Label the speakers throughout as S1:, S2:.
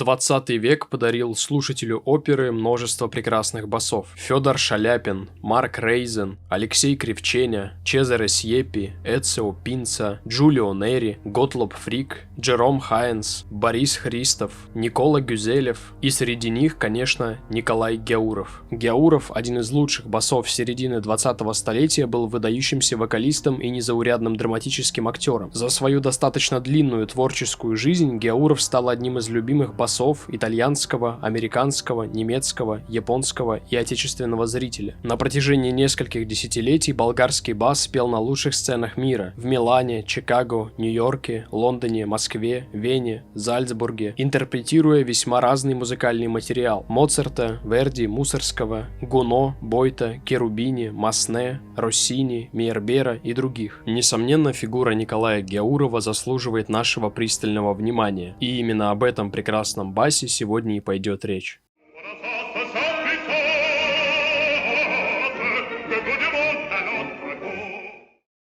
S1: XX век подарил слушателю оперы множество прекрасных басов. Федор Шаляпин, Марк Рейзен, Алексей Кривченя, Чезаре Сьеппи, Эцио Пинца, Джулио Нери, Готлоб Фрик, Джером Хайнс, Борис Христов, Никола Гюзелев и среди них, конечно, Николай Гяуров. Гяуров, один из лучших басов середины 20-го столетия, был выдающимся вокалистом и незаурядным драматическим актером. За свою достаточно длинную творческую жизнь Гяуров стал одним из любимых басов итальянского, американского, немецкого, японского и отечественного зрителя. На протяжении нескольких десятилетий болгарский бас пел на лучших сценах мира: в Милане, Чикаго, Нью-Йорке, Лондоне, Москве, Вене, Зальцбурге, интерпретируя весьма разный музыкальный материал: Моцарта, Верди, Мусорского, Гуно, Бойта, Керубини, Масне, Россини, Мейербера и других. Несомненно, фигура Николая Гяурова заслуживает нашего пристального внимания, и именно об этом прекрасном басе сегодня и пойдет речь.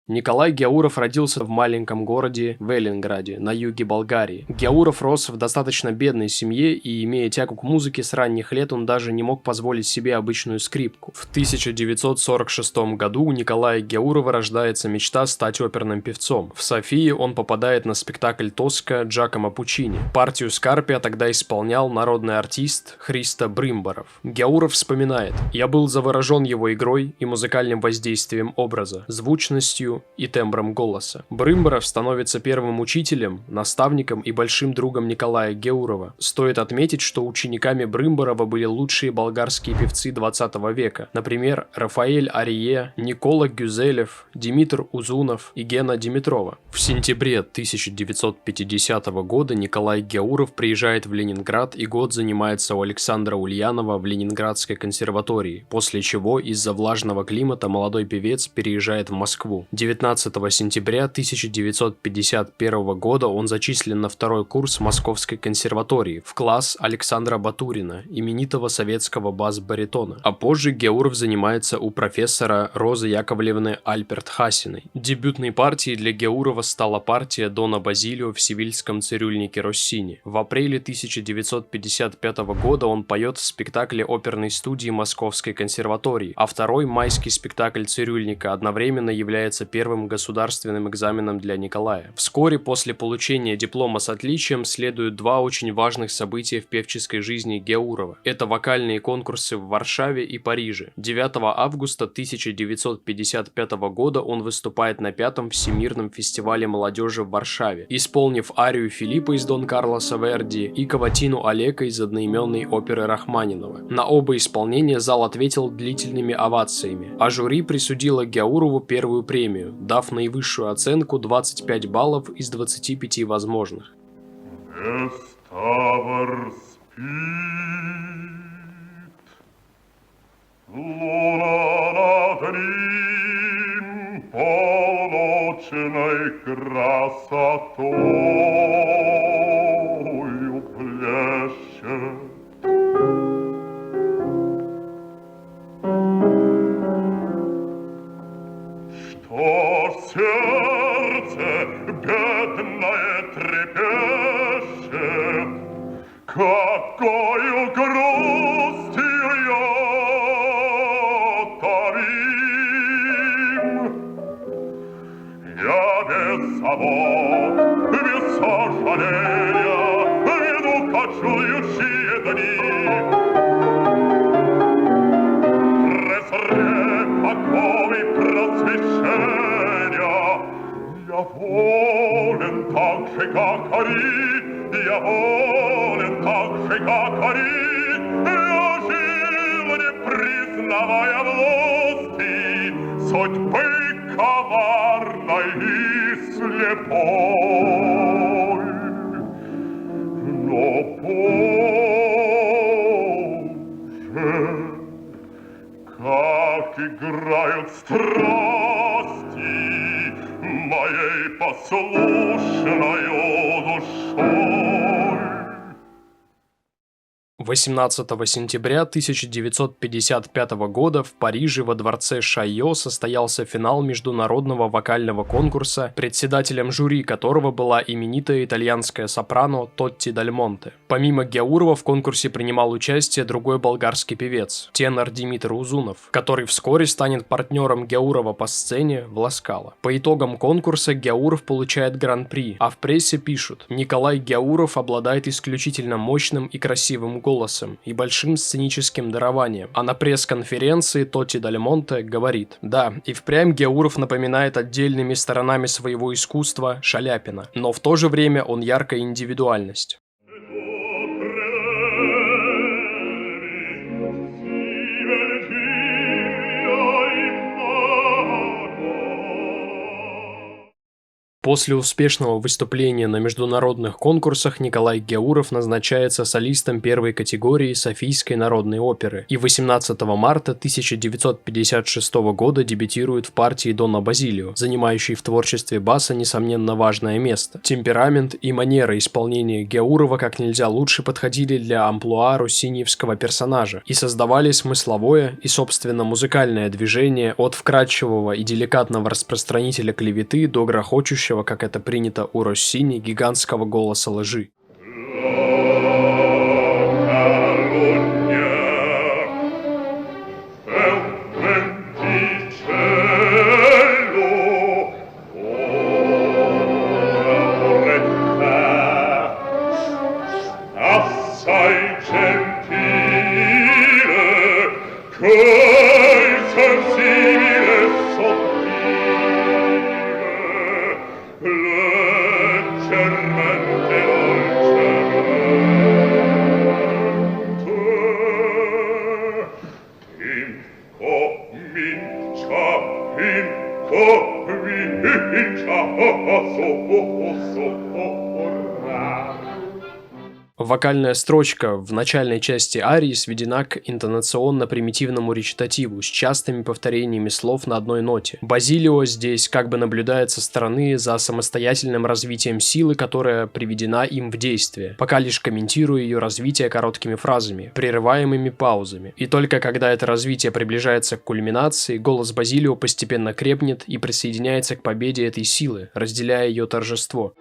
S1: Николай Гяуров родился в маленьком городе Велинграде на юге Болгарии. Гяуров рос в достаточно бедной семье, и, имея тягу к музыке с ранних лет, он даже не мог позволить себе обычную скрипку. В 1946 году у Николая Гяурова рождается мечта стать оперным певцом. В Софии он попадает на спектакль «Тоска» Джакомо Пуччини. Партию Скарпия тогда исполнял народный артист Христо Брымбаров. Гяуров вспоминает: «Я был заворожен его игрой и музыкальным воздействием образа, звучностью и тембром голоса». Брымбаров становится первым учителем, наставником и большим другом Николая Гяурова. Стоит отметить, что учениками Брымбарова были лучшие болгарские певцы 20 века, например, Рафаэль Арие, Никола Гюзелев, Димитр Узунов и Гена Димитрова. В сентябре 1950 года Николай Гяуров приезжает в Ленинград и год занимается у Александра Ульянова в Ленинградской консерватории, после чего из-за влажного климата молодой певец переезжает в Москву. 19 сентября 1951 года он зачислен на второй курс Московской консерватории в класс Александра Батурина, именитого советского бас-баритона. А позже Гяуров занимается у профессора Розы Яковлевны Альперт-Хасиной. Дебютной партией для Гяурова стала партия Дона Базилио в севильском цирюльнике Россини. В апреле 1955 года он поет в спектакле оперной студии Московской консерватории, а второй майский спектакль цирюльника одновременно является первым государственным экзаменом для Николая. Вскоре после получения диплома с отличием следуют два очень важных события в певческой жизни Гяурова. Это вокальные конкурсы в Варшаве и Париже. 9 августа 1955 года он выступает на 5-м Всемирном фестивале молодежи в Варшаве, исполнив арию Филиппа из Дон Карлоса Верди и каватину Олега из одноименной оперы Рахманинова. На оба исполнения зал ответил длительными овациями, а жюри присудило Гяурову первую премию, дав наивысшую оценку 25 баллов из 25 возможных.
S2: Какою грустью я томим, я без забот, без сожаления веду кочующие дни. Презрев покой просвещения, я волен так же, как они. Я волен так же, как они, я жил, не признавая власти судьбы коварной и слепой. Но Боже, как играют страсти моей послушною душой.
S1: 18 сентября 1955 года в Париже во дворце Шайо состоялся финал международного вокального конкурса, председателем жюри которого была именитая итальянская сопрано Тотти Даль Монте. Помимо Гяурова в конкурсе принимал участие другой болгарский певец, тенор Димитр Узунов, который вскоре станет партнером Гяурова по сцене в Ласкало. По итогам конкурса Гяуров получает гран-при, а в прессе пишут: Николай Гяуров обладает исключительно мощным и красивым голосом и большим сценическим дарованием. А на пресс-конференции Тотти Даль Монте говорит: да, и впрямь Гяуров напоминает отдельными сторонами своего искусства Шаляпина, но в то же время он яркая индивидуальность. После успешного выступления на международных конкурсах Николай Гяуров назначается солистом первой категории Софийской народной оперы и 18 марта 1956 года дебютирует в партии Дона Базилио, занимающей в творчестве баса несомненно важное место. Темперамент и манера исполнения Гяурова как нельзя лучше подходили для амплуа руссиниевского персонажа и создавали смысловое и, собственно, музыкальное движение от вкрадчивого и деликатного распространителя клеветы до грохочущего, как это принято у Россини, гигантского голоса лжи. Вокальная строчка в начальной части арии сведена к интонационно-примитивному речитативу с частыми повторениями слов на одной ноте. Базилио здесь как бы наблюдает со стороны за самостоятельным развитием силы, которая приведена им в действие, пока лишь комментируя ее развитие короткими фразами, прерываемыми паузами. И только когда это развитие приближается к кульминации, голос Базилио постепенно крепнет и присоединяется к победе этой силы, разделяя ее торжество.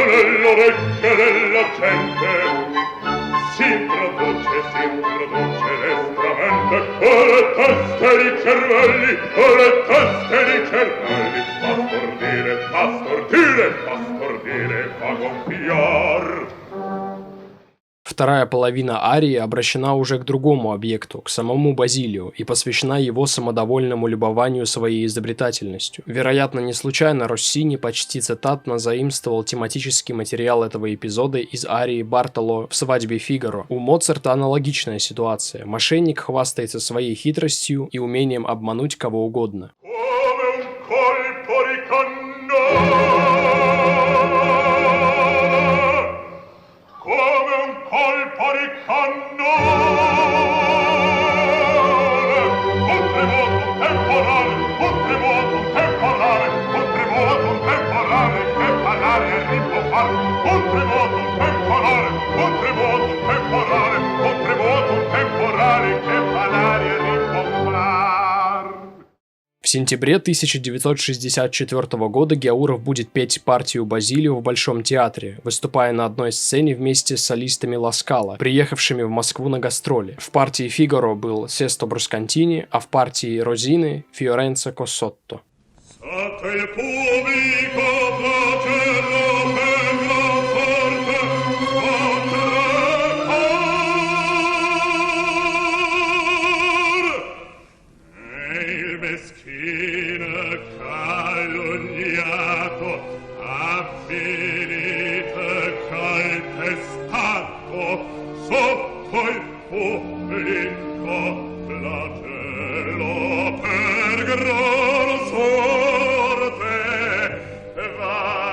S2: Nell'orecchie della gente si introduce l'estramente le teste di cervelli, fa stordire, fa gonfiar.
S1: Вторая половина арии обращена уже к другому объекту, к самому Базилио, и посвящена его самодовольному любованию своей изобретательностью. Вероятно, не случайно Россини почти цитатно заимствовал тематический материал этого эпизода из арии Бартоло в «Свадьбе Фигаро». У Моцарта аналогичная ситуация. Мошенник хвастается своей хитростью и умением обмануть кого угодно. В сентябре 1964 года Гяуров будет петь партию Базилио в Большом театре, выступая на одной сцене вместе с солистами Ласкало, приехавшими в Москву на гастроли. В партии Фигаро был Сесто Брускантини, а в партии Розины – Фиоренцо Коссотто.
S2: Per gran sorte va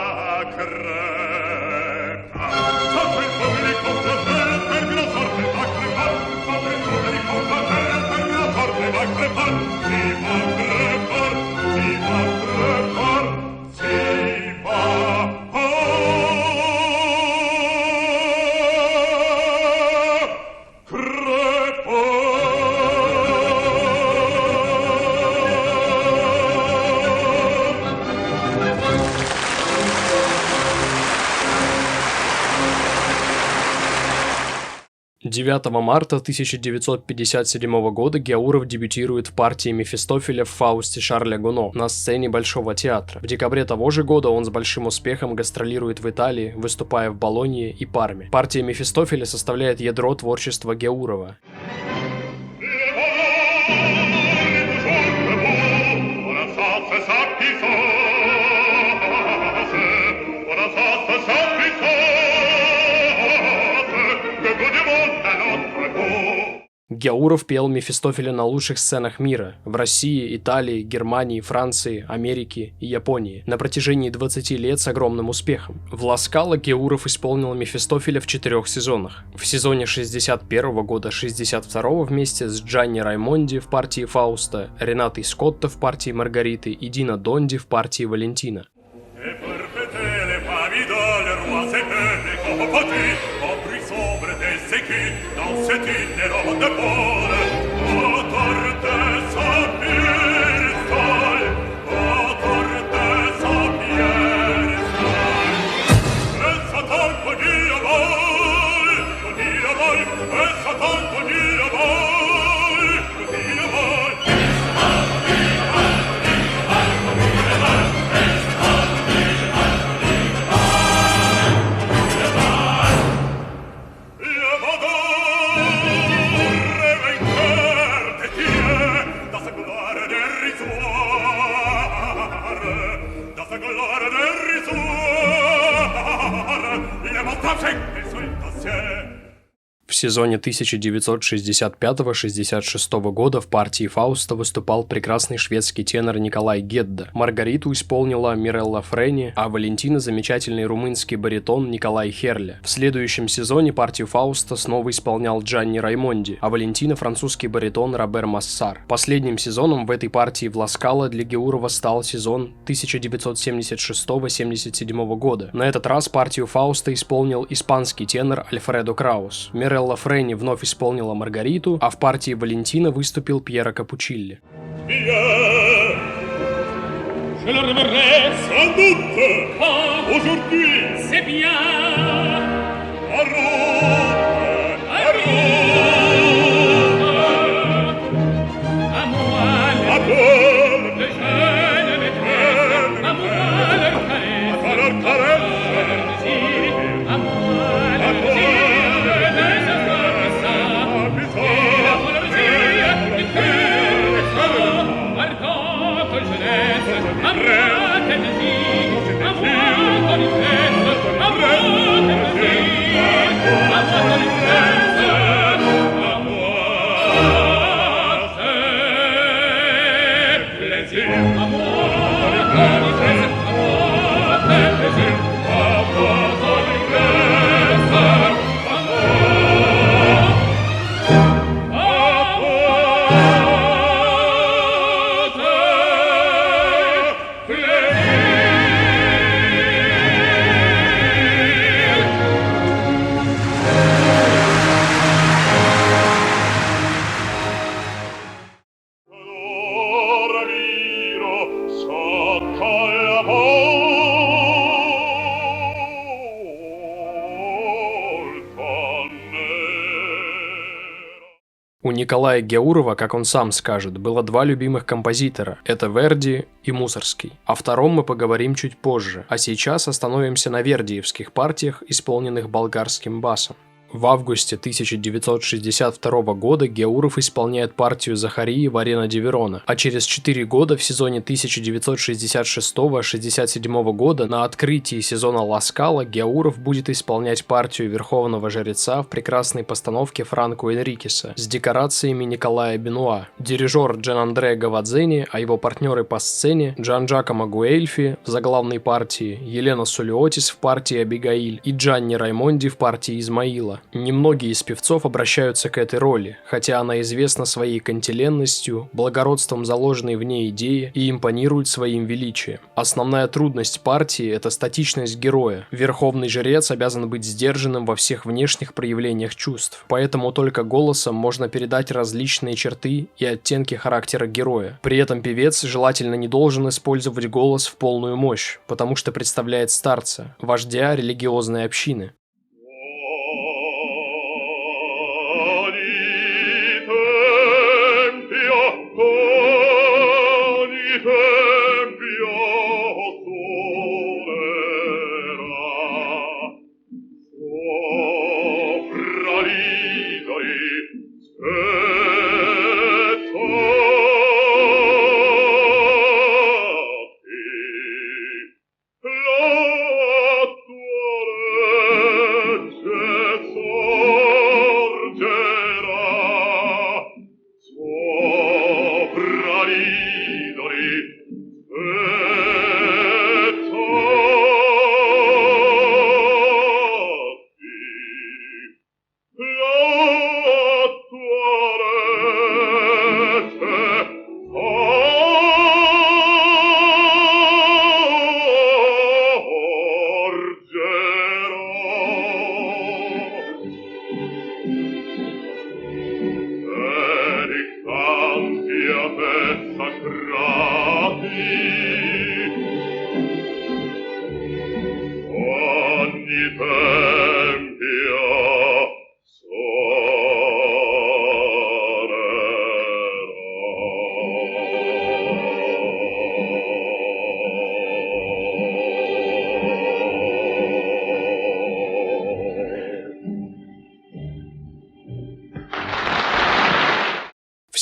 S1: 9 марта 1957 года Геауров дебютирует в партии Мефистофеля в Фаусте Шарля Гуно на сцене Большого театра. В декабре того же года он с большим успехом гастролирует в Италии, выступая в Болонье и Парме. Партия Мефистофеля составляет ядро творчества Геаурова. Геауров пел Мефистофеля на лучших сценах мира – в России, Италии, Германии, Франции, Америке и Японии на протяжении 20 лет с огромным успехом. В «Ла Скала» Геауров исполнил Мефистофеля в 4 сезонах. В сезоне 61 года, 62 вместе с Джанни Раймонди в партии Фауста, Ренатой Скотто в партии Маргариты и Дино Донди в партии Валентина. В сезоне 1965-66 года в партии Фауста выступал прекрасный шведский тенор Николай Гедда. Маргариту исполнила Мирелла Френи, а Валентина – замечательный румынский баритон Николай Херле. В следующем сезоне партию Фауста снова исполнял Джанни Раймонди, а Валентина – французский баритон Робер Массар. Последним сезоном в этой партии в «Ла Скала» для Геаурова стал сезон 1976-77 года. На этот раз партию Фауста исполнил испанский тенор Альфредо Краус. Мирелла Френи вновь исполнила Маргариту, а в партии Валентина выступил Пьеро Капучилли. У Николая Геаурова, как он сам скажет, было два любимых композитора – это Верди и Мусорский. О втором мы поговорим чуть позже, а сейчас остановимся на вердиевских партиях, исполненных болгарским басом. В августе 1962 года Геауров исполняет партию Захарии Варена ди Верона, а через 4 года в сезоне 1966-67 года на открытии сезона «Ла Скала» Геауров будет исполнять партию Верховного Жреца в прекрасной постановке Франко Энрикеса с декорациями Николая Бенуа. Дирижер Джанандреа Гавадзени, а его партнеры по сцене Джан Джакомо Гуэльфи в заглавной партии, Елена Сулиотис в партии Абигаиль и Джанни Раймонди в партии Измаила. Немногие из певцов обращаются к этой роли, хотя она известна своей кантиленностью, благородством заложенной в ней идеи и импонирует своим величием. Основная трудность партии – это статичность героя. Верховный жрец обязан быть сдержанным во всех внешних проявлениях чувств, поэтому только голосом можно передать различные черты и оттенки характера героя. При этом певец желательно не должен использовать голос в полную мощь, потому что представляет старца, вождя религиозной общины.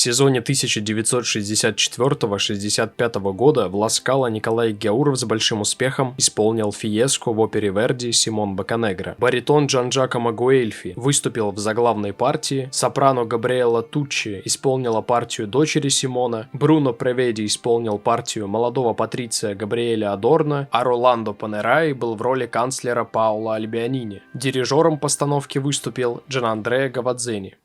S1: сезоне 1964-65 года в Ла Скала Николай Гяуров с большим успехом исполнил фиеско в опере Верди «Симон Бокканегро». Баритон Джан-Джакомо Гуэльфи выступил в заглавной партии, сопрано Габриэла Туччи исполнила партию дочери Симона, Бруно Преведи исполнил партию молодого патриция Габриэля Адорно, а Роландо Панераи был в роли канцлера Паоло Альбианини. Дирижером постановки выступил Джанандреа Гавадзени.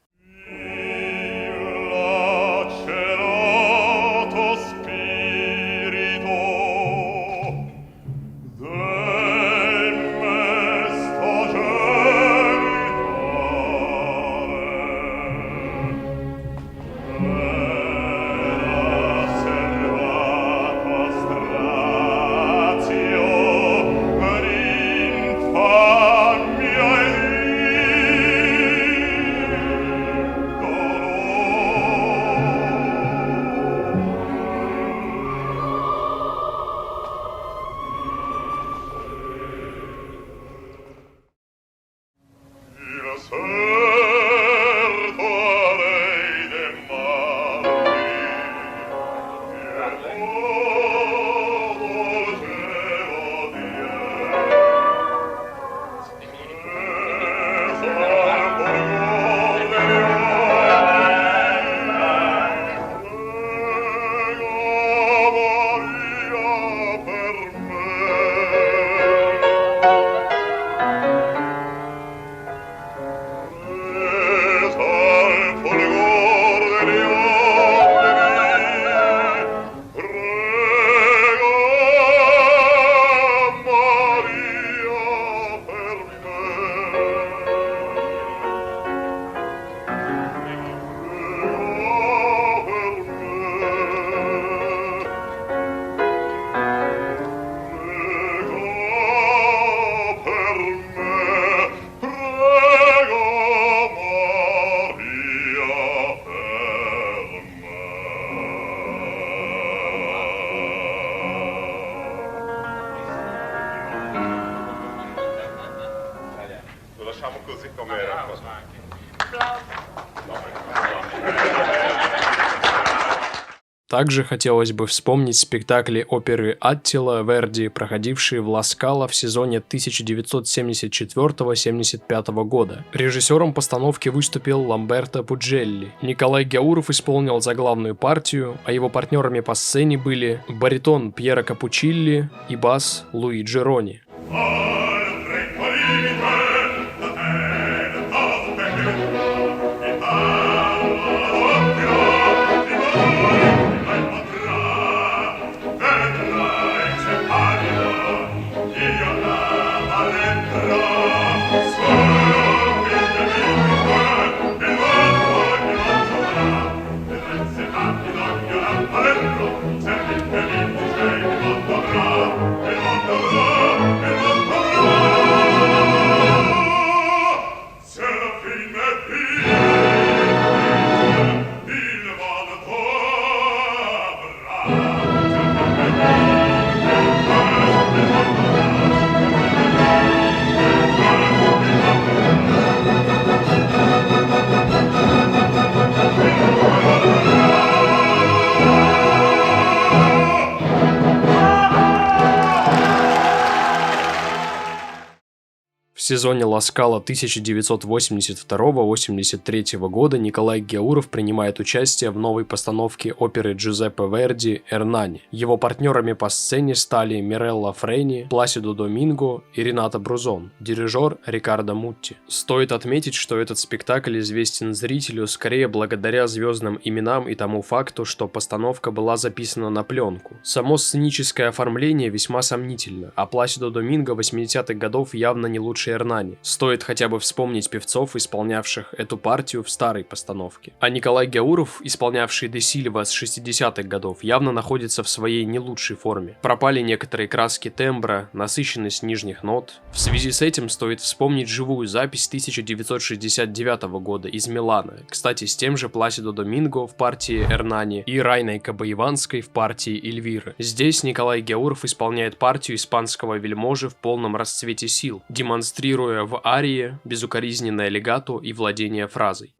S1: Также хотелось бы вспомнить спектакли оперы Аттила Верди, проходившие в Ла Скала в сезоне 1974-75 года. Режиссером постановки выступил Ламберто Пуджелли. Николай Гяуров исполнил заглавную партию, а его партнерами по сцене были баритон Пьеро Капучилли и бас Луиджи Рони. В сезоне Ла Скала 1982-83 года Николай Гяуров принимает участие в новой постановке оперы Джузеппе Верди «Эрнани». Его партнерами по сцене стали Мирелла Френи, Пласидо Доминго и Рената Брузон, дирижер Рикардо Мутти. Стоит отметить, что этот спектакль известен зрителю скорее благодаря звездным именам и тому факту, что постановка была записана на пленку. Само сценическое оформление весьма сомнительно, а Пласидо Доминго 80-х годов явно не лучше Эрнани. Стоит хотя бы вспомнить певцов, исполнявших эту партию в старой постановке. А Николай Гяуров, исполнявший Де Сильва с 60-х годов, явно находится в своей не лучшей форме. Пропали некоторые краски тембра, насыщенность нижних нот. В связи с этим стоит вспомнить живую запись 1969 года из Милана, кстати, с тем же Пласидо Доминго в партии Эрнани и Райной Кабаиванской в партии Эльвиры. Здесь Николай Гяуров исполняет партию испанского вельможи в полном расцвете сил, демонстрируя в арии безукоризненное легато и владение фразой.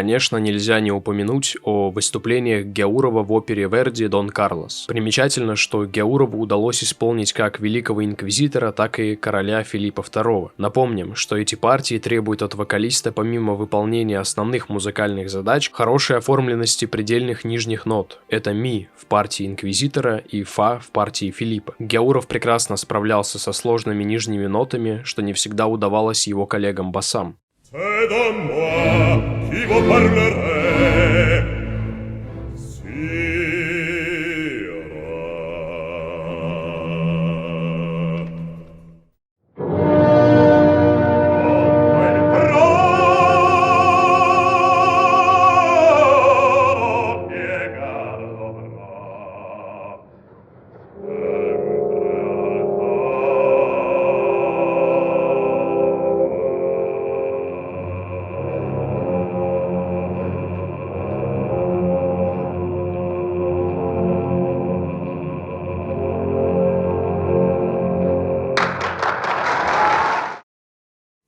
S1: Конечно, нельзя не упомянуть о выступлениях Гяурова в опере Верди «Дон Карлос». Примечательно, что Гяурову удалось исполнить как великого инквизитора, так и короля Филиппа II. Напомним, что эти партии требуют от вокалиста помимо выполнения основных музыкальных задач хорошей оформленности предельных нижних нот. Это ми в партии инквизитора и фа в партии Филиппа. Гяуров прекрасно справлялся со сложными нижними нотами, что не всегда удавалось его коллегам-басам.
S2: C'est de moi qui vous parlerai,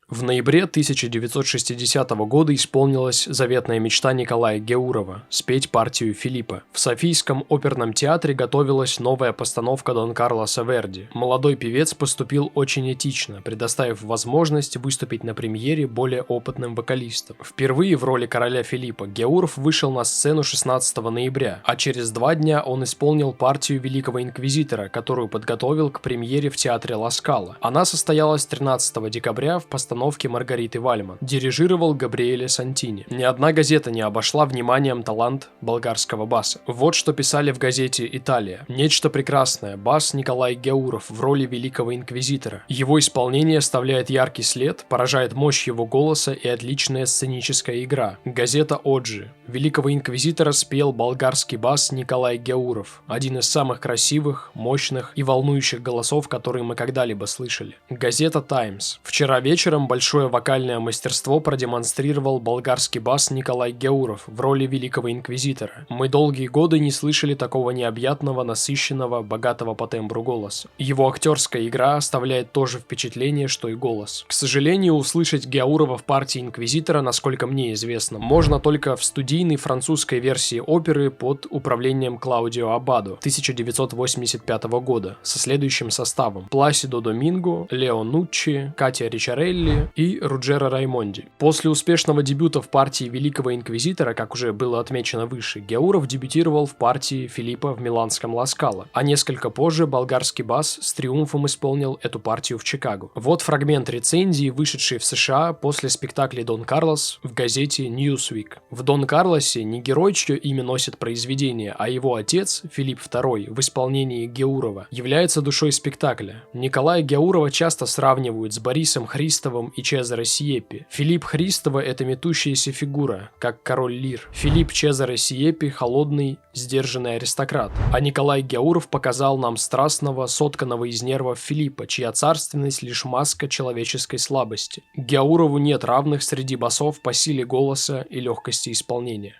S1: В ноябре 1960 года исполнилась заветная мечта Николая Гяурова – спеть партию Филиппа. В Софийском оперном театре готовилась новая постановка Дон Карлоса Верди. Молодой певец поступил очень этично, предоставив возможность выступить на премьере более опытным вокалистам. Впервые в роли короля Филиппа Гяуров вышел на сцену 16 ноября, а через 2 дня он исполнил партию великого инквизитора, которую подготовил к премьере в театре Ла Скала. Она состоялась 13 декабря в постановке Маргариты Вальман. Дирижировал Габриэле Сантини. Ни одна газета не обошла вниманием талант болгарского баса. Вот что писали в газете «Италия». Нечто прекрасное. Бас Николай Гяуров в роли великого инквизитора. Его исполнение оставляет яркий след, поражает мощь его голоса и отличная сценическая игра. Газета «Оджи». Великого инквизитора спел болгарский бас Николай Гяуров. Один из самых красивых, мощных и волнующих голосов, которые мы когда-либо слышали. Газета «Таймс». Вчера вечером большое вокальное мастерство продемонстрировал болгарский бас Николай Гяуров в роли великого инквизитора. Мы долгие годы не слышали такого необъятного, насыщенного, богатого по тембру голоса. Его актерская игра оставляет то же впечатление, что и голос. К сожалению, услышать Гяурова в партии инквизитора, насколько мне известно, можно только в студийной французской версии оперы под управлением Клаудио Аббадо 1985 года со следующим составом: Пласидо Доминго, Лео Нуччи, Катя Ричарелли и Руджеро Раймонди. После успешного дебюта в партии великого инквизитора, как уже было отмечено выше, Гяуров дебютировал в партии Филиппа в миланском Ла Скала, а несколько позже болгарский бас с триумфом исполнил эту партию в Чикаго. Вот фрагмент рецензии, вышедший в США после спектакля «Дон Карлос» в газете Newsweek. В «Дон Карлосе» не герой, чье имя носит произведение, а его отец, Филипп II, в исполнении Гяурова, является душой спектакля. Николая Гяурова часто сравнивают с Борисом Христовым и Чезаре Сиеппи. Филипп Христово – это метущаяся фигура, как король Лир. Филипп Чезаре Сиеппи – холодный, сдержанный аристократ. А Николай Гяуров показал нам страстного, сотканного из нервов Филиппа, чья царственность – лишь маска человеческой слабости. Гяурову нет равных среди басов по силе голоса и легкости исполнения.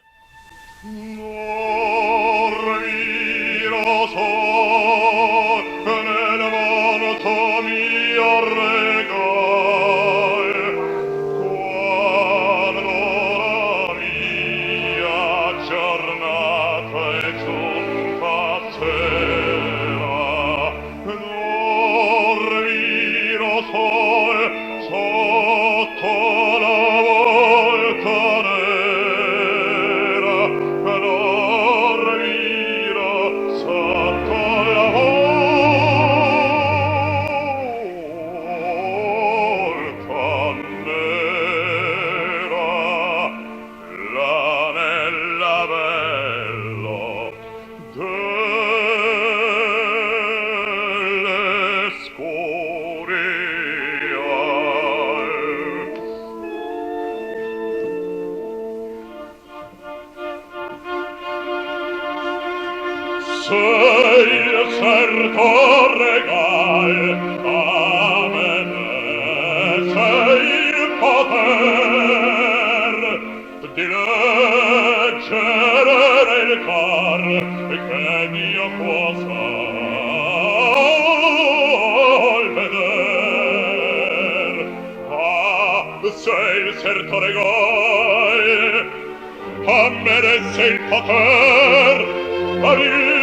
S2: Sei certo regal a me, sei poter di leggere il cor che mio possa veder. Ah, sei certo regal meresse il poter sbavillare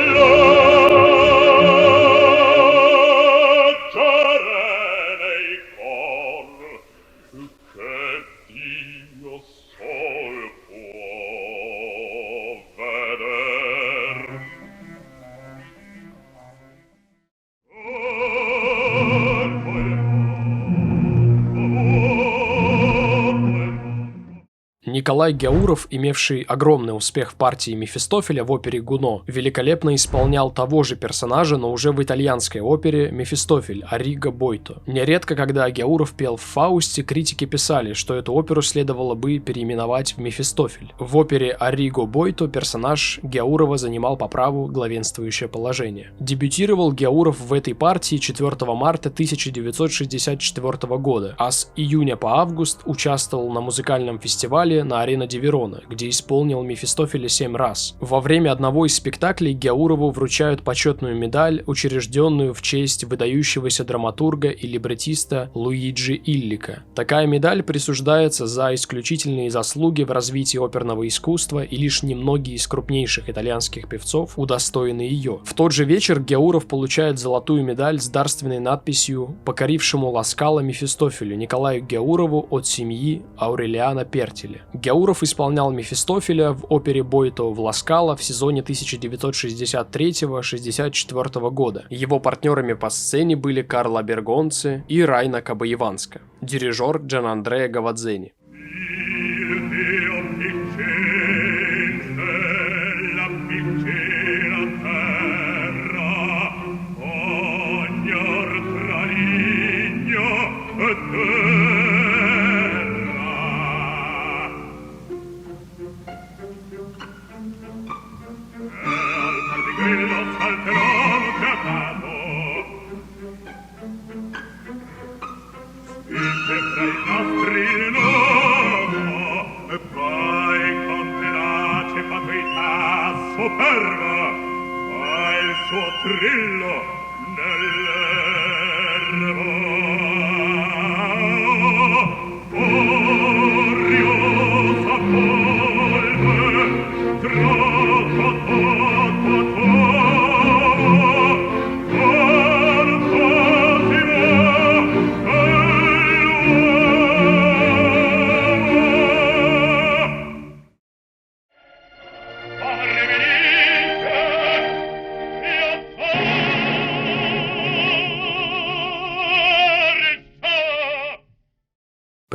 S2: nei cor che Dio sol può veder.
S1: Николай Гяуров, имевший огромный успех в партии Мефистофеля в опере «Гуно», великолепно исполнял того же персонажа, но уже в итальянской опере «Мефистофель» Арриго Бойто. Нередко, когда Гяуров пел в «Фаусте», критики писали, что эту оперу следовало бы переименовать в «Мефистофель». В опере Арриго Бойто персонаж Гяурова занимал по праву главенствующее положение. Дебютировал Гяуров в этой партии 4 марта 1964 года, а с июня по август участвовал на музыкальном фестивале на Арена ди Верона, где исполнил Мефистофеля 7 раз. Во время одного из спектаклей Гяурову вручают почетную медаль, учрежденную в честь выдающегося драматурга и либретиста Луиджи Иллика. Такая медаль присуждается за исключительные заслуги в развитии оперного искусства, и лишь немногие из крупнейших итальянских певцов удостоены ее. В тот же вечер Гяуров получает золотую медаль с дарственной надписью «Покорившему Ла Скала Мефистофелю Николаю Гяурову от семьи Аурелиана Пертеля». Гяуров исполнял Мефистофеля в опере Бойто в Ла Скала в сезоне 1963-64 года. Его партнерами по сцене были Карла Бергонце и Райна Кабаеванска, дирижер Джанандреа Гавадзени.
S2: Trillo nell'erba oriosa polve troppo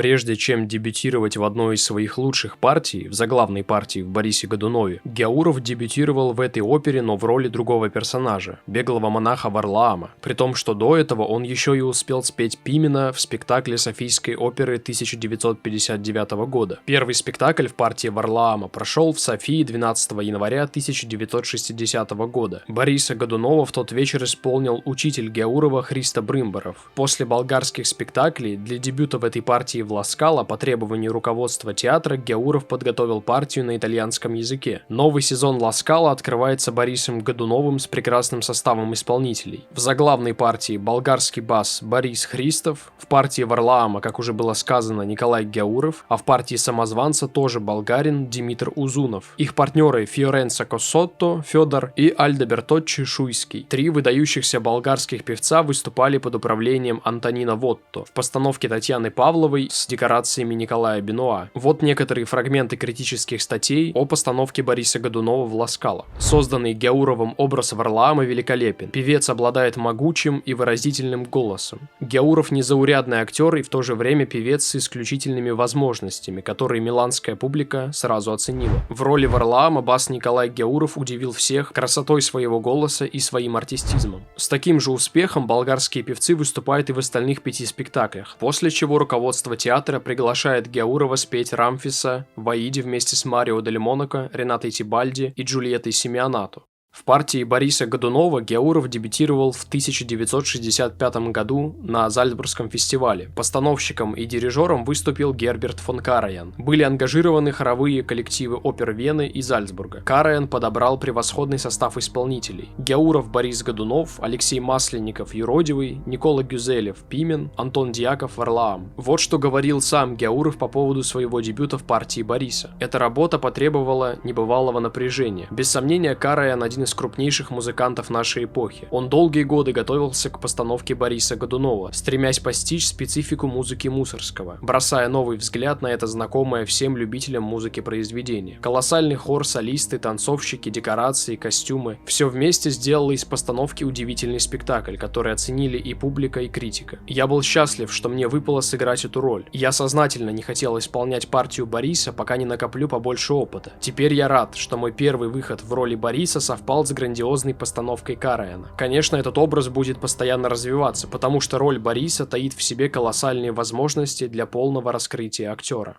S1: Прежде чем дебютировать в одной из своих лучших партий, в заглавной партии в Борисе Годунове, Гяуров дебютировал в этой опере, но в роли другого персонажа, беглого монаха Варлаама, при том, что до этого он еще и успел спеть Пимена в спектакле Софийской оперы 1959 года. Первый спектакль в партии Варлаама прошел в Софии 12 января 1960 года. Бориса Годунова в тот вечер исполнил учитель Гяурова Христо Брымбаров. После болгарских спектаклей для дебюта в этой партии в Ла Скала по требованию руководства театра Гяуров подготовил партию на итальянском языке. Новый сезон Ла Скала открывается Борисом Годуновым с прекрасным составом исполнителей. В заглавной партии болгарский бас Борис Христов, в партии Варлаама, как уже было сказано, Николай Гяуров, а в партии самозванца тоже болгарин Димитр Узунов. Их партнеры Фиоренцо Коссотто, Федор и Альдо Берточчи Шуйский. Три выдающихся болгарских певца выступали под управлением Антонина Вотто в постановке Татьяны Павловой с декорациями Николая Бенуа. Вот некоторые фрагменты критических статей о постановке Бориса Годунова в Ла Скала. Созданный Гяуровым образ Варлаама великолепен. Певец обладает могучим и выразительным голосом. Гяуров незаурядный актер и в то же время певец с исключительными возможностями, которые миланская публика сразу оценила. В роли Варлаама бас Николай Гяуров удивил всех красотой своего голоса и своим артистизмом. С таким же успехом болгарские певцы выступают и в остальных 5 спектаклях, после чего руководство театра приглашает Гяурова спеть Рамфиса в Аиде вместе с Марио дель Монако, Ренатой Тибальди и Джульеттой Симеонату. В партии Бориса Годунова Геауров дебютировал в 1965 году на Зальцбургском фестивале. Постановщиком и дирижером выступил Герберт фон Караян. Были ангажированы хоровые коллективы опер Вены и Зальцбурга. Караян подобрал превосходный состав исполнителей: Геауров, Борис Годунов, Алексей Масленников, Юродивый, Никола Гюзелев, Пимен, Антон Дьяков, Варлаам. Вот что говорил сам Геауров по поводу своего дебюта в партии Бориса. Эта работа потребовала небывалого напряжения. Без сомнения, Караян один из крупнейших музыкантов нашей эпохи. Он долгие годы готовился к постановке Бориса Годунова, стремясь постичь специфику музыки Мусоргского, бросая новый взгляд на это знакомое всем любителям музыки произведение. Колоссальный хор, солисты, танцовщики, декорации, костюмы — все вместе сделало из постановки удивительный спектакль, который оценили и публика, и критика. Я был счастлив, что мне выпало сыграть эту роль. Я сознательно не хотел исполнять партию Бориса, пока не накоплю побольше опыта. Теперь я рад, что мой первый выход в роли Бориса совпал с грандиозной постановкой Караяна. Конечно, этот образ будет постоянно развиваться, потому что роль Бориса таит в себе колоссальные возможности для полного раскрытия актера.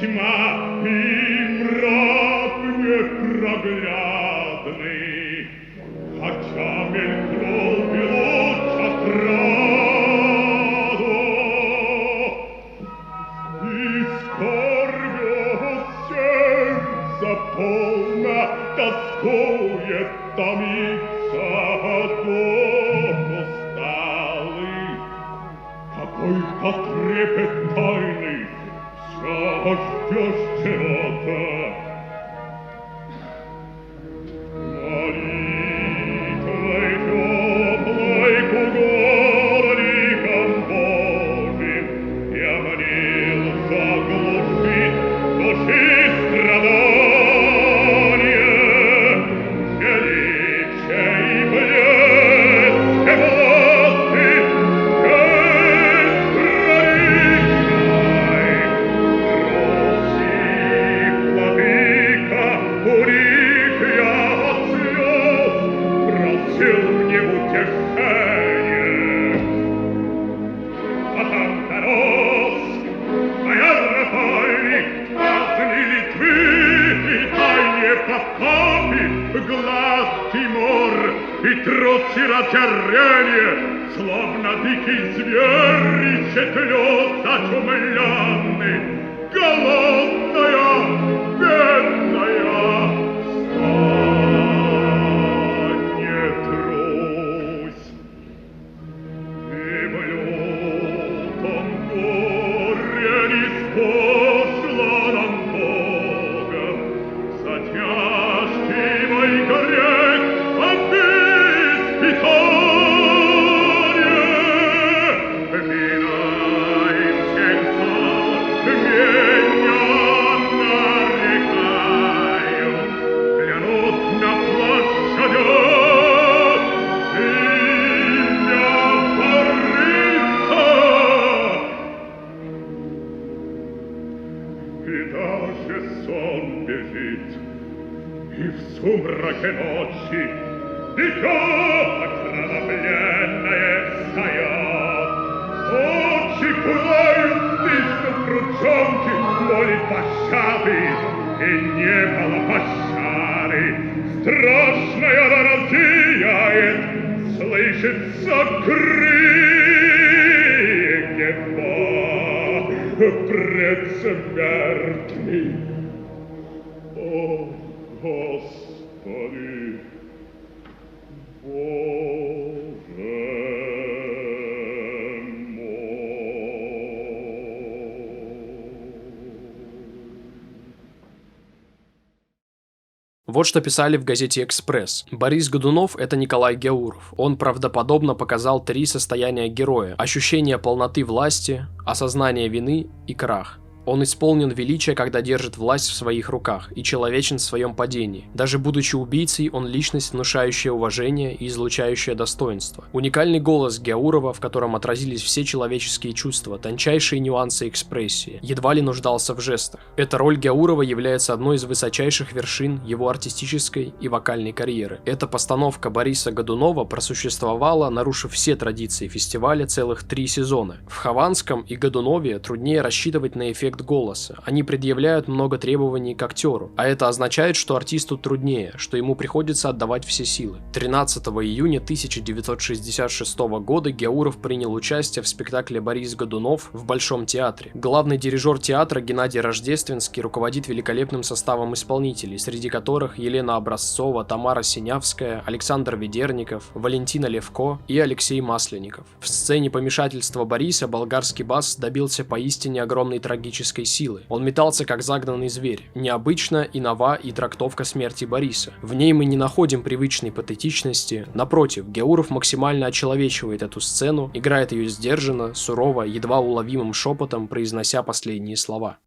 S2: Тьма и мрак непроглядный, хотя мелькнул и луч отраду, и скорбью сердце полно тоскует, томится дом усталый, какой-то трепет тайный. Ждешь чего-то. Молитвой теплой к угодникам Божьим я молил заглушить души страдания, величие и блеск власти глаз Тимур и труд сиротярение, словно дикий зверь исчетлёт очумленный, голодная, бедная, встань, не трусь, и в лютом горе ниспосланном Богом за тяжкий мой грех от испытания. Вина и сердца меня нарекают, клянут на площадях имя Бориса. И даже сон бежит, и в сумраке ночи дитя кровавленное встает. Очи пылают, стиснут ручонки, молит пощады, и не было пощады. Страшная рана зияет, слышится крик его предсмертный. О, Господи, Боже
S1: Вот что писали в газете «Экспресс». Борис Годунов — это Николай Геауров. Он правдоподобно показал 3 состояния героя: ощущение полноты власти, осознание вины и крах. Он исполнен величия, когда держит власть в своих руках, и человечен в своем падении. Даже будучи убийцей, он личность, внушающая уважение и излучающая достоинство. Уникальный голос Гяурова, в котором отразились все человеческие чувства, тончайшие нюансы экспрессии, едва ли нуждался в жестах. Эта роль Гяурова является одной из высочайших вершин его артистической и вокальной карьеры. Эта постановка Бориса Годунова просуществовала, нарушив все традиции фестиваля, целых 3 сезона. В Хованском и Годунове труднее рассчитывать на эффект голоса. Они предъявляют много требований к актеру, а это означает, что артисту труднее, что ему приходится отдавать все силы. 13 июня 1966 года Гяуров принял участие в спектакле «Борис Годунов» в Большом театре. Главный дирижер театра Геннадий Рождественский руководит великолепным составом исполнителей, среди которых Елена Образцова, Тамара Синявская, Александр Ведерников, Валентина Левко и Алексей Масленников. В сцене помешательства Бориса болгарский бас добился поистине огромной трагической силы. Он метался как загнанный зверь. Необычна и нова и трактовка смерти Бориса. В ней мы не находим привычной патетичности. Напротив, Гяуров максимально очеловечивает эту сцену, играет ее сдержанно, сурово, едва уловимым шепотом, произнося последние слова.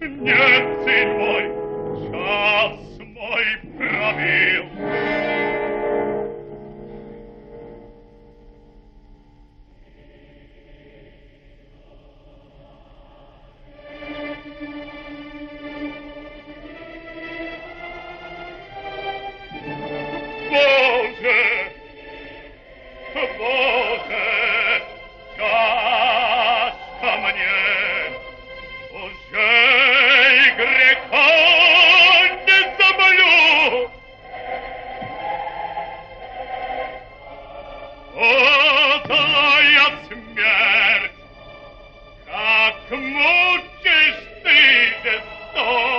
S2: Нет, сын мой, час мой пробил. Боже, Боже, час ко мне, уже и греха не заболю. О, злая смерть, как мучишь ты жестоко.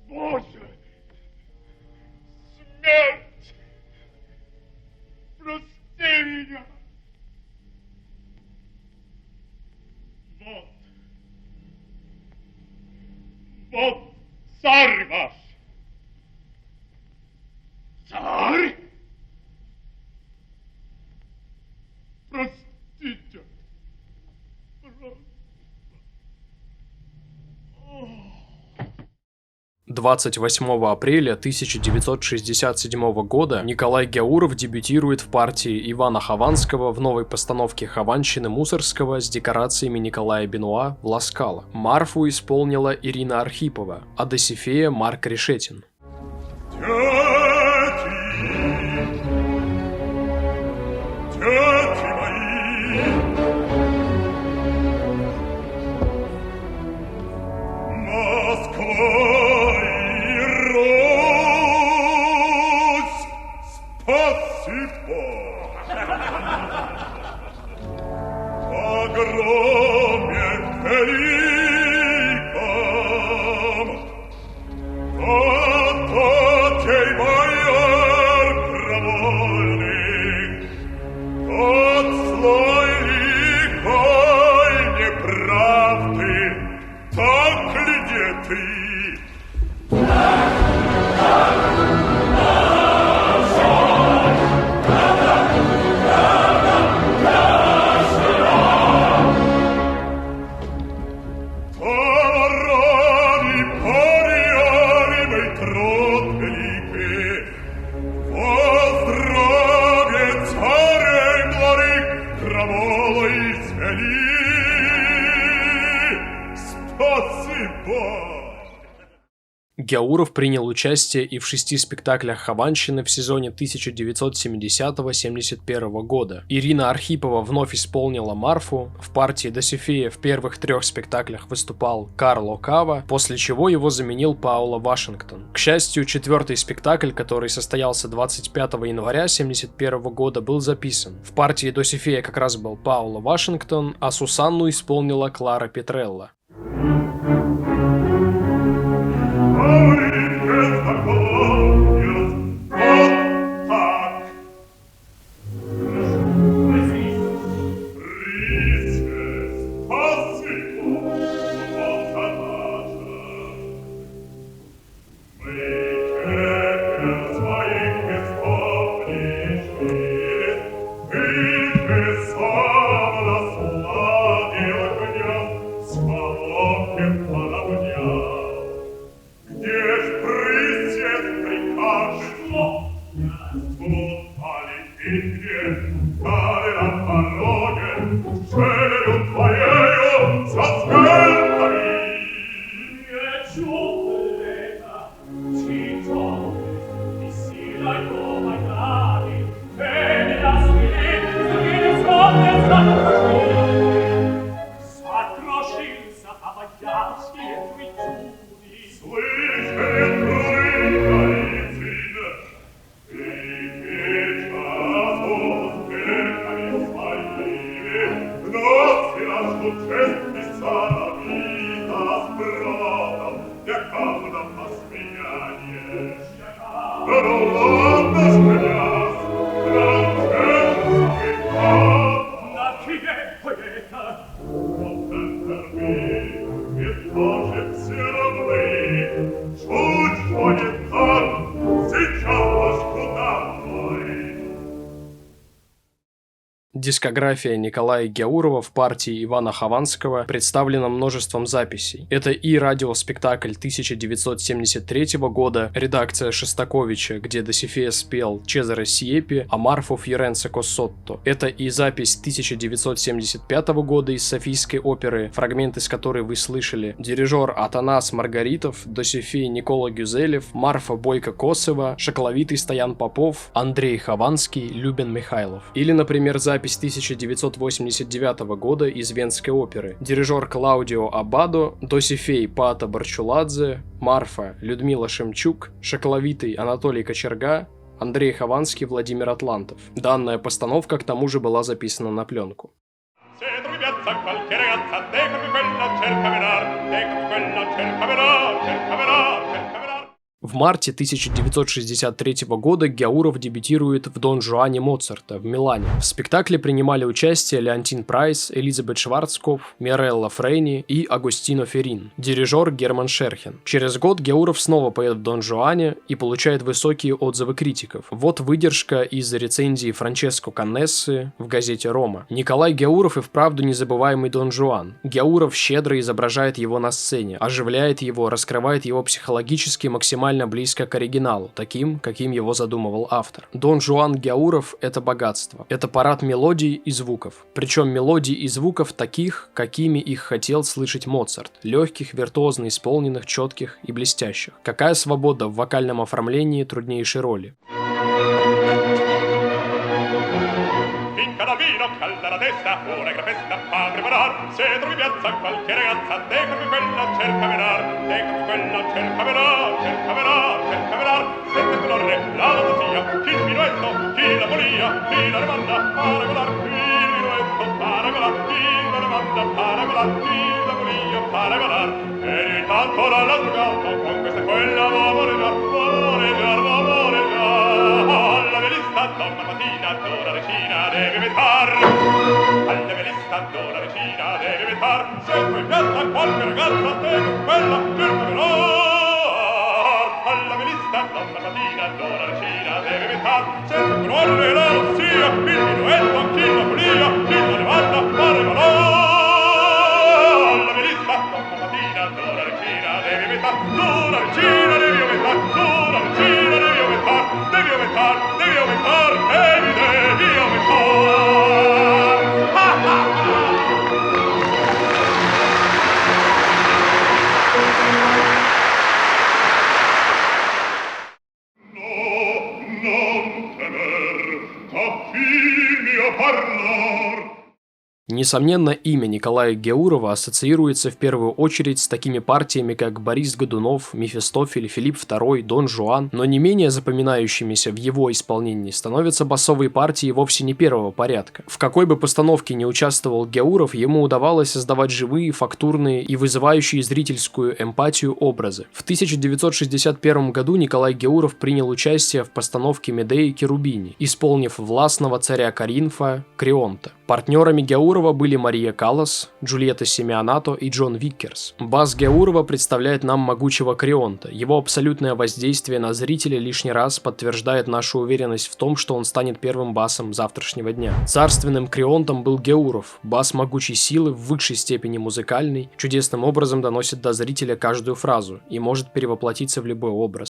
S2: Боже, смерть, прости меня. Вот царь ваш. Царь? Простите.
S1: 28 апреля 1967 года Николай Гяуров дебютирует в партии Ивана Хованского в новой постановке Хованщины Мусоргского с декорациями Николая Бенуа в Ласкало. Марфу исполнила Ирина Архипова, а Досифея Марк Решетин. Гяуров принял участие и в 6 спектаклях Хованщины в сезоне 1970-71 года. Ирина Архипова вновь исполнила Марфу, в партии Досифея в первых 3 спектаклях выступал Карло Кава, после чего его заменил Паула Вашингтон. К счастью, 4-й спектакль, который состоялся 25 января 1971 года, был записан. В партии Досифея как раз был Паула Вашингтон, а Сусанну исполнила Клара Петрелла. Дискография Николая Гяурова в партии Ивана Хованского представлена множеством записей. Это и радиоспектакль 1973 года, редакция Шостаковича, где Досифея спел Чезаре Сиепи, а Марфу Фьоренцо Коссотто. Это и запись 1975 года из Софийской оперы, фрагмент из которой вы слышали. Дирижер Атанас Маргаритов, Досифей Никола Гюзелев, Марфа Бойко-Косова, Шакловитый Стоян Попов, Андрей Хованский, Любен Михайлов. Или, например, запись 1989 года из Венской оперы. Дирижер Клаудио Аббадо, Досифей Паата Барчуладзе, Марфа Людмила Шемчук, Шакловитый Анатолий Кочерга, Андрей Хованский, Владимир Атлантов. Данная постановка к тому же была записана на пленку. В марте 1963 года Гяуров дебютирует в «Дон Жуане» Моцарта в Милане. В спектакле принимали участие Леонтин Прайс, Элизабет Шварцкопф, Мирелла Фрейни и Агостино Феррин. Дирижер Герман Шерхен. Через год Гяуров снова поет в «Дон Жуане» и получает высокие отзывы критиков. Вот выдержка из рецензии Франческо Каннессы в газете «Рома». Николай Гяуров и вправду незабываемый Дон Жуан. Гяуров щедро изображает его на сцене, оживляет его, раскрывает его психологически максимально близко к оригиналу, таким, каким его задумывал автор. Дон Жуан Гяуров — это богатство. Это парад мелодий и звуков. Причем мелодий и звуков таких, какими их хотел слышать Моцарт. Легких, виртуозно исполненных, четких и блестящих. Какая свобода в вокальном оформлении труднейшей роли.
S2: Se trovi piazza qualche ragazza, decami quella, cerca venar, decami quella, cerca venar, cerca venar, cerca venar, sette colore, la sia, chi il minuetto, chi la polia, chi la demanda, paragolar, chi il minuetto, paragolar, chi la demanda, paragolar, chi la polia, paragolar, e intanto dalla giocata, con questa e quella vamoreggiar, vamoreggiar, vamoreggiar, alla velista donna mattina, d'ora decina deve metar, alla velista d'ora decina deve metar, se tu in piazza qualche ragazza, devi quella, cerca venar, alla velista donna mattina, d'ora decina deve metar, se tu colore la sia, il minuetto, chi la polia, chi la demanda, pare valar, alla velista donna mattina, d'ora decina deve metar, d'ora decina devi aumentar, d'ora decina devi aumentar, devi aumentar, devi aumentar, devi aumentar.
S1: Несомненно, имя Николая Геурова ассоциируется в первую очередь с такими партиями, как Борис Годунов, Мефистофель, Филипп II, Дон Жуан, но не менее запоминающимися в его исполнении становятся басовые партии вовсе не первого порядка. В какой бы постановке ни участвовал Геуров, ему удавалось создавать живые, фактурные и вызывающие зрительскую эмпатию образы. В 1961 году Николай Геуров принял участие в постановке Медеи Керубини, исполнив властного царя Коринфа Креонта. Партнерами Геурова были Мария Каллас, Джульетта Симеонато и Джон Виккерс. Бас Геурова представляет нам могучего Креонта. Его абсолютное воздействие на зрителя лишний раз подтверждает нашу уверенность в том, что он станет первым басом завтрашнего дня. Царственным Креонтом был Геуров. Бас могучей силы, в высшей степени музыкальный, чудесным образом доносит до зрителя каждую фразу и может перевоплотиться в любой образ.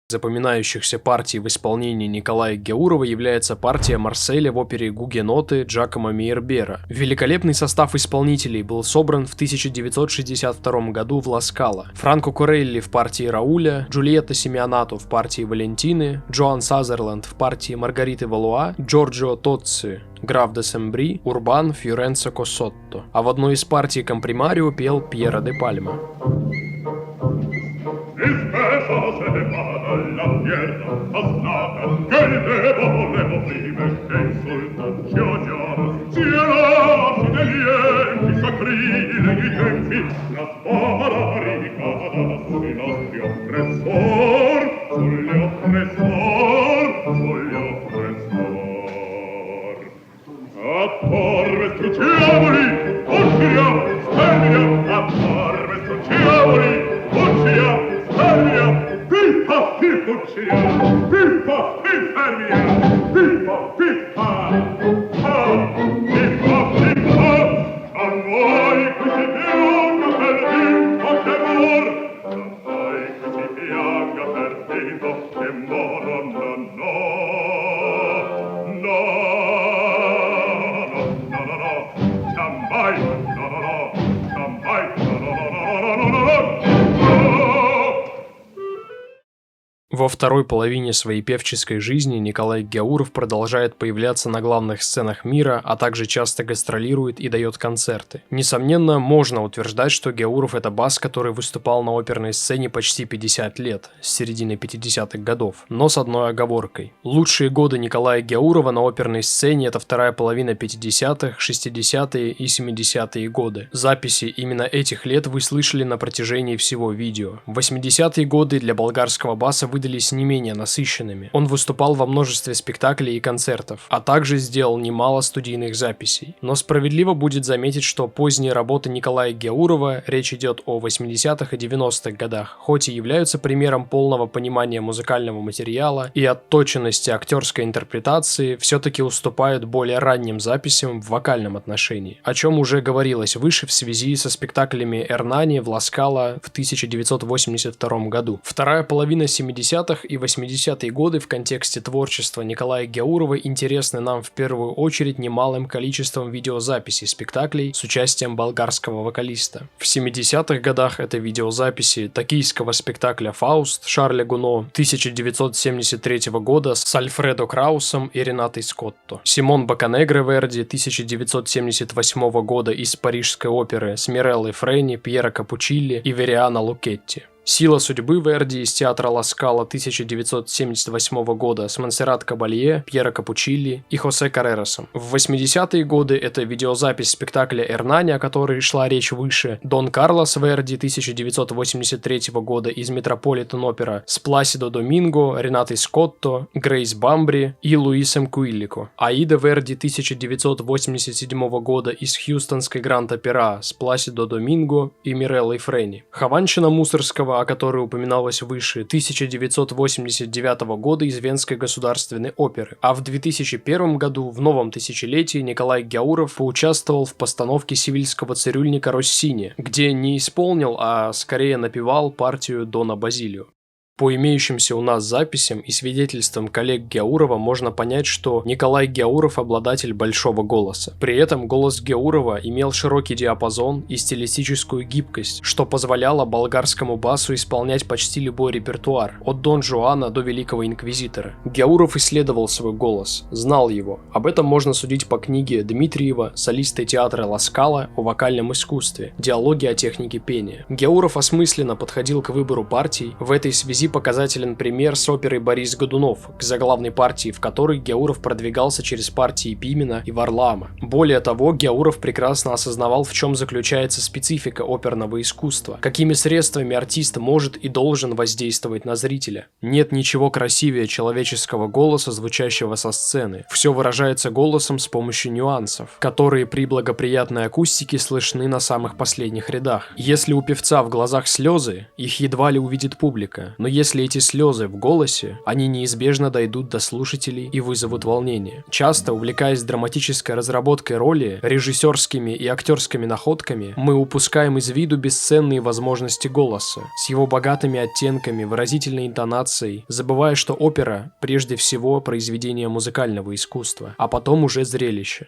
S1: Запоминающихся партий в исполнении Николая Геурова является партия Марселя в опере «Гугеноты» Джакомо Мейербера. Великолепный состав исполнителей был собран в 1962 году в Ла-Скала. Франко Корелли в партии Рауля, Джульетта Симеонато в партии Валентины, Джоан Сазерленд в партии Маргариты Валуа, Джорджио Тоцци, граф де Сембри, Урбан Фьюренца Коссотто. А в одной из партий компримарио пел Пьеро де Пальма.
S2: La tierra asnata che il debole opprime che insulta ci odiava sia lasci degli enti sacrilegi tempi la sfama la ricada sui nostri oppressor sugli oppressor apparve strucciamoli uscia speglia apparve strucciamoli uscia speglia Pippa, Pippuccia, Pippa, Pipperia, Pippa, Pippa, Pippa, Pippa, a voi che si pianga perdito temor, a voi che si pianga perdito temor, no, Ciambai, Ciambai,
S1: Во второй половине своей певческой жизни Николай Геуров продолжает появляться на главных сценах мира, а также часто гастролирует и дает концерты. Несомненно, можно утверждать, что Геуров – это бас, который выступал на оперной сцене почти 50 лет, с середины 50-х годов, но с одной оговоркой. Лучшие годы Николая Геурова на оперной сцене – это вторая половина 50-х, 60-е и 70-е годы. Записи именно этих лет вы слышали на протяжении всего видео. 80-е годы для болгарского баса выдались не менее насыщенными. Он выступал во множестве спектаклей и концертов, а также сделал немало студийных записей. Но справедливо будет заметить, что поздние работы Николая Геурова, речь идет о 80-х и 90-х годах, хоть и являются примером полного понимания музыкального материала и отточенности актерской интерпретации, все-таки уступают более ранним записям в вокальном отношении, о чем уже говорилось выше в связи со спектаклями Эрнани в Ла-Скала в 1982 году. Вторая половина 70-х 70-х и 80-е годы в контексте творчества Николая Гяурова интересны нам в первую очередь немалым количеством видеозаписей спектаклей с участием болгарского вокалиста. В 70-х годах это видеозаписи токийского спектакля «Фауст» Шарля Гуно 1973 года с Альфредо Краусом и Ренатой Скотто, Симон Бокканегро Верди 1978 года из Парижской оперы с Миреллой Фрейни, Пьеро Капуччилли и Вериано Лукетти. «Сила судьбы» Верди из театра Ла Скала 1978 года с Монсеррат Кабалье, Пьеро Капуччилли и Хосе Каррерасом. В 80-е годы это видеозапись спектакля «Эрнани», о которой шла речь выше, Дон Карлос Верди 1983 года из Метрополитен Опера с Пласидо Доминго, Ренатой Скотто, Грейс Бамбри и Луисом Куиллико. Аида Верди 1987 года из Хьюстонской Гранд-Опера с Пласидо Доминго и Миреллой Фрейни. Хованщина Мусоргского, о которой упоминалось выше, 1989 года из Венской государственной оперы. А в 2001 году, в новом тысячелетии, Николай Гяуров поучаствовал в постановке сивильского цирюльника Россини, где не исполнил, а скорее напевал партию Дона Базилио. По имеющимся у нас записям и свидетельствам коллег Гяурова можно понять, что Николай Гяуров обладатель большого голоса. При этом голос Гяурова имел широкий диапазон и стилистическую гибкость, что позволяло болгарскому басу исполнять почти любой репертуар, от Дон Жуана до Великого Инквизитора. Гяуров исследовал свой голос, знал его. Об этом можно судить по книге Дмитриева, солиста театра Ла Скала, о вокальном искусстве, диалоги о технике пения. Гяуров осмысленно подходил к выбору партий. В этой связи показателен пример с оперой «Борис Годунов», к заглавной партии в которой Гяуров продвигался через партии Пимена и Варлаама. Более того, Гяуров прекрасно осознавал, в чем заключается специфика оперного искусства, какими средствами артист может и должен воздействовать на зрителя. Нет ничего красивее человеческого голоса, звучащего со сцены. Все выражается голосом с помощью нюансов, которые при благоприятной акустике слышны на самых последних рядах. Если у певца в глазах слезы, их едва ли увидит публика, но если эти слезы в голосе, они неизбежно дойдут до слушателей и вызовут волнение. Часто, увлекаясь драматической разработкой роли, режиссерскими и актерскими находками, мы упускаем из виду бесценные возможности голоса, с его богатыми оттенками, выразительной интонацией, забывая, что опера прежде всего произведение музыкального искусства, а потом уже зрелище.